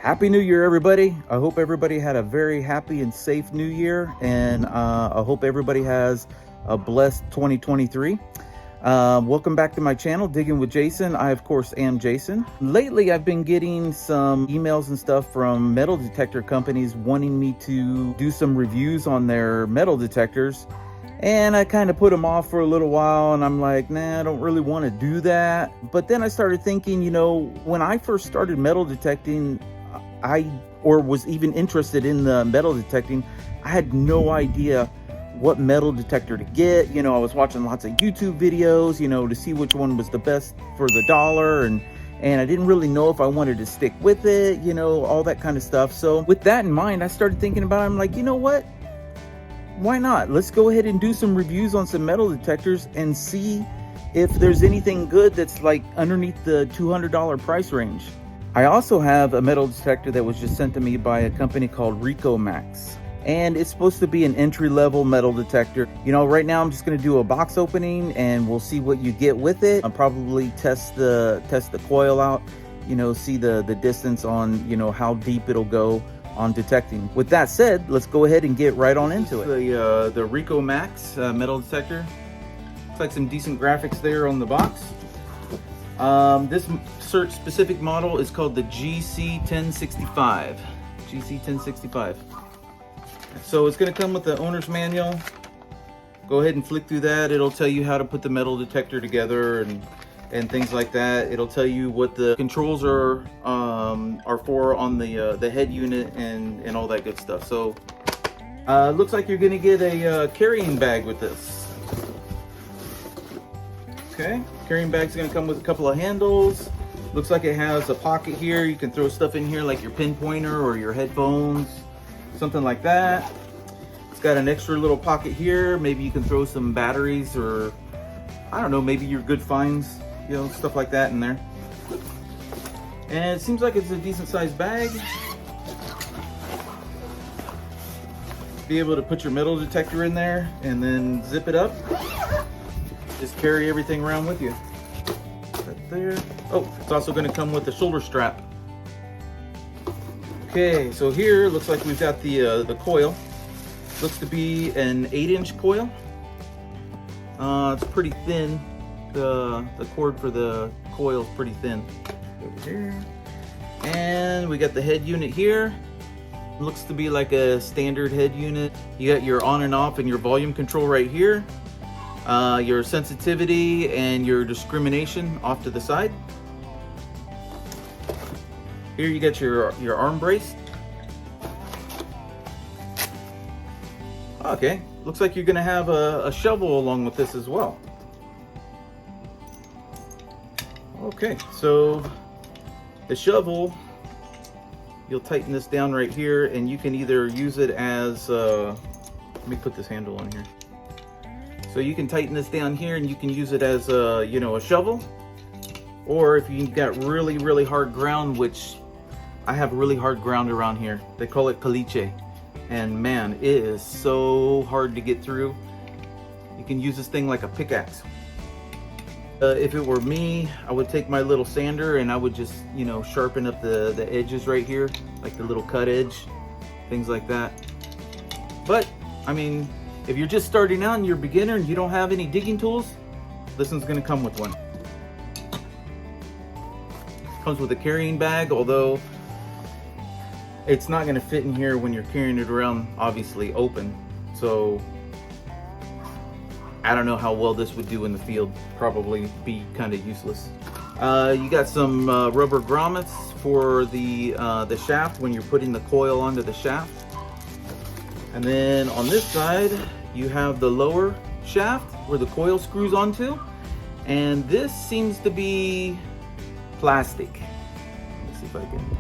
Happy New Year, everybody. I hope everybody had a very happy and safe New Year, and I hope everybody has a blessed 2023. Welcome back to my channel, Digging with Jason. I, of course, am Jason. Lately, I've been getting some emails and stuff from metal detector companies wanting me to do some reviews on their metal detectors. And I kind of put them off for a little while, and I'm like, nah, I don't really want to do that. But then I started thinking, you know, when I first started metal detecting, or was even interested in the metal detecting, I had no idea what metal detector to get. You know, I was watching lots of YouTube videos, you know, to see which one was the best for the dollar, and I didn't really know if I wanted to stick with it, you know, all that kind of stuff. So with that in mind, I started thinking about it. I'm like, you know what? Why not? Let's go ahead and do some reviews on some metal detectors and see if there's anything good that's like underneath the $200 price range. I also have a metal detector that was just sent to me by a company called Ricomax, and it's supposed to be an entry-level metal detector. You know, right now I'm just going to do a box opening and we'll see what you get with it. I'll probably test the coil out, you know, see the distance on, you know, how deep it'll go on detecting. With that said, let's go ahead and get right on into it. The RICO Max metal detector. Looks like some decent graphics there on the box. This specific model is called the GC1065. GC1065. So it's going to come with the owner's manual. Go ahead and flick through that. It'll tell you how to put the metal detector together and things like that. It'll tell you what the controls are for on the head unit and all that good stuff. So looks like you're gonna get a carrying bag with this. Okay, carrying bag's gonna come with a couple of handles. Looks like it has a pocket here. You can throw stuff in here like your pin pointer or your headphones, something like that. It's got an extra little pocket here. Maybe you can throw some batteries, or I don't know, maybe your good finds, you know, stuff like that in there. And it seems like it's a decent sized bag. Be able to put your metal detector in there and then zip it up. Just carry everything around with you. Right there. Oh, it's also going to come with a shoulder strap. Okay, so here looks like we've got the coil. Looks to be an 8-inch coil. It's pretty thin. The cord for the coil is pretty thin. Over here. And we got the head unit here. Looks to be like a standard head unit. You got your on and off and your volume control right here. Your sensitivity and your discrimination off to the side. Here you got your arm brace. Okay, looks like you're gonna have a shovel along with this as well. Okay, so the shovel, you'll tighten this down right here, and you can either use it as, let me put this handle on here. So you can tighten this down here and you can use it as a, you know, a shovel. Or if you've got really, really hard ground, which I have really hard ground around here. They call it caliche. And man, it is so hard to get through. You can use this thing like a pickaxe. If it were me, I would take my little sander and I would just, you know, sharpen up the edges right here, like the little cut edge, things like that. But, I mean, if you're just starting out and you're a beginner and you don't have any digging tools, this one's gonna come with one. Comes with a carrying bag, although it's not gonna fit in here when you're carrying it around, obviously open. So I don't know how well this would do in the field. Probably be kind of useless. You got some rubber grommets for the shaft when you're putting the coil onto the shaft. And then on this side, you have the lower shaft where the coil screws onto. And this seems to be plastic. Let's see if I can.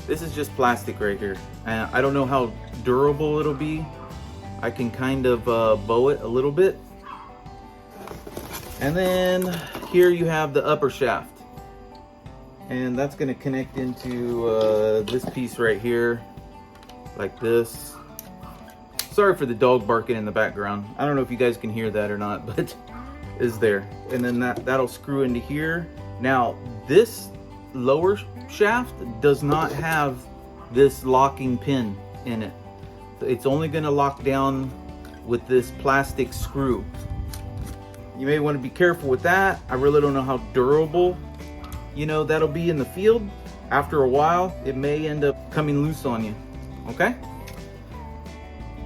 This is just plastic right here. I don't know how durable it'll be. I can kind of bow it a little bit. And then here you have the upper shaft. And that's going to connect into this piece right here, like this. Sorry for the dog barking in the background. I don't know if you guys can hear that or not, but is there. And then that'll screw into here. Now this lower shaft does not have this locking pin in it. It's only going to lock down with this plastic screw. You may want to be careful with that. I really don't know how durable, you know, that'll be in the field. After a while, it may end up coming loose on you. Okay?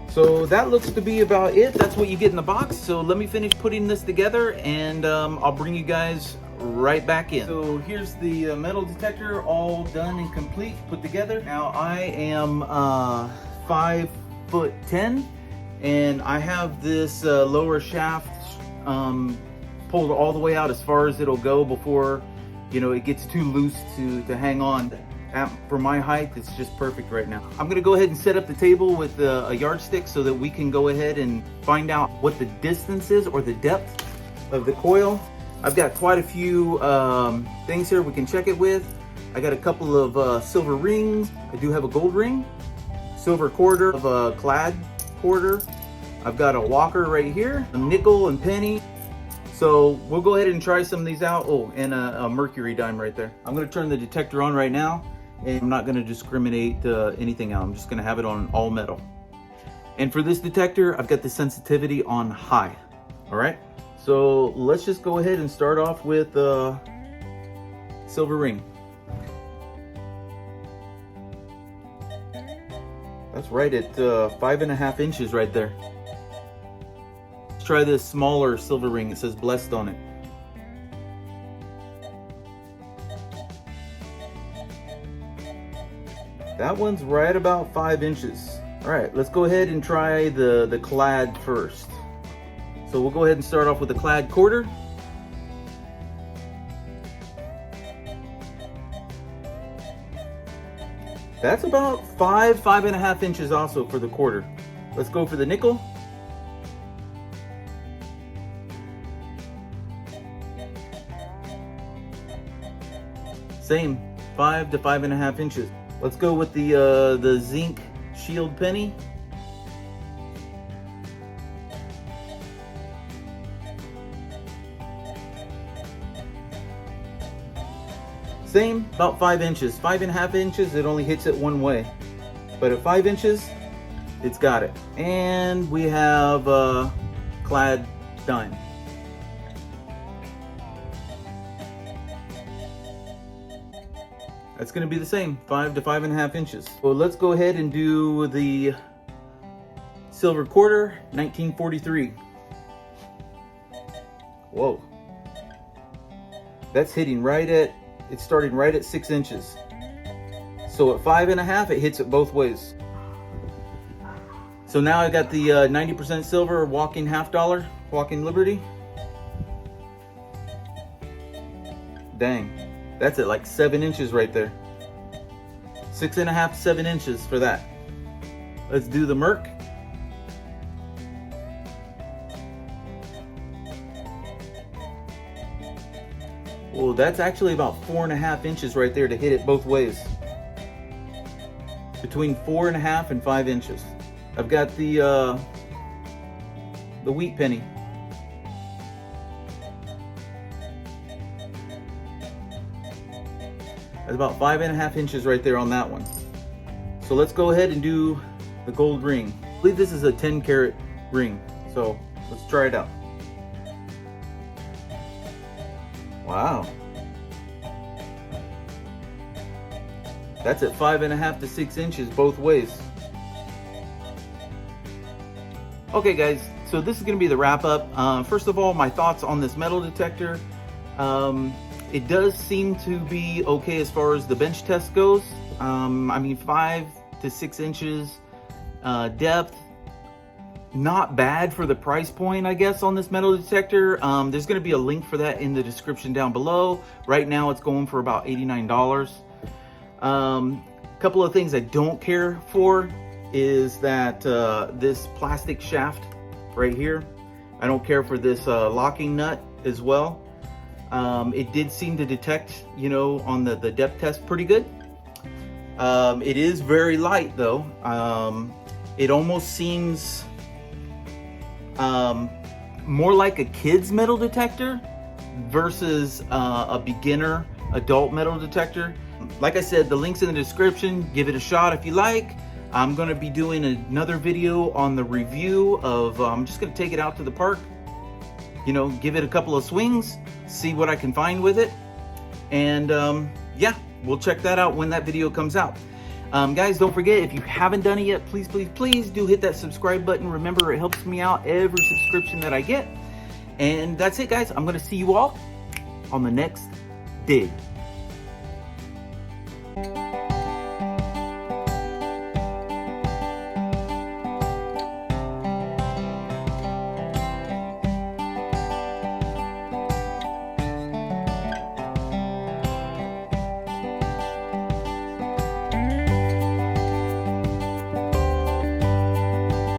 So that looks to be about it. That's what you get in the box. So let me finish putting this together, and I'll bring you guys right back in. So here's the metal detector all done and complete, put together. Now I am 5'10", and I have this lower shaft pulled all the way out as far as it'll go before, you know, it gets too loose to hang on. For my height, it's just perfect right now. I'm gonna go ahead and set up the table with a yardstick so that we can go ahead and find out what the distance is, or the depth of the coil. I've got quite a few things here we can check it with. I got a couple of silver rings. I do have a gold ring, silver quarter of a clad quarter. I've got a walker right here, a nickel and penny. So we'll go ahead and try some of these out. Oh, and a mercury dime right there. I'm gonna turn the detector on right now, and I'm not gonna discriminate anything out. I'm just gonna have it on all metal. And for this detector, I've got the sensitivity on high, all right? So let's just go ahead and start off with silver ring. That's right at 5.5 inches right there. Let's try this smaller silver ring. It says blessed on it. That one's right about 5 inches. All right, let's go ahead and try the clad first. So we'll go ahead and start off with the clad quarter. That's about 5.5 inches also for the quarter. Let's go for the nickel. Same, 5 to 5.5 inches. Let's go with the zinc shield penny. Same, about 5 inches. 5.5 inches, it only hits it one way. But at 5 inches, it's got it. And we have clad dime. That's gonna be the same, 5 to 5.5 inches. So let's go ahead and do the silver quarter, 1943. Whoa. That's hitting right at, it's starting right at 6 inches. So at 5.5, it hits it both ways. So now I got the 90% silver walking half dollar, walking Liberty. Dang, that's at like 7 inches right there. 6.5, 7 inches for that. Let's do the Merc. Well, that's actually about 4.5 inches right there to hit it both ways. Between 4.5 and 5 inches. I've got the wheat penny. That's about 5.5 inches right there on that one. So let's go ahead and do the gold ring. I believe this is a 10 karat ring. So let's try it out. Wow. That's at 5.5 to 6 inches both ways. Okay guys, so this is gonna be the wrap up. First of all, my thoughts on this metal detector. It does seem to be okay as far as the bench test goes. I mean, 5 to 6 inches depth. Not bad for the price point, I guess, on this metal detector. There's gonna be a link for that in the description down below. Right now it's going for about $89. Couple of things I don't care for is that this plastic shaft right here. I don't care for this locking nut as well. It did seem to detect, you know, on the depth test pretty good. It is very light though. It almost seems more like a kid's metal detector versus a beginner adult metal detector. Like I said, the link's in the description. Give it a shot if you like. I'm gonna be doing another video on the review of, I'm just gonna take it out to the park, you know, give it a couple of swings, see what I can find with it. And yeah, we'll check that out when that video comes out. Guys, don't forget, if you haven't done it yet, please, please, please do hit that subscribe button. Remember, it helps me out every subscription that I get. And that's it, guys. I'm gonna see you all on the next dig.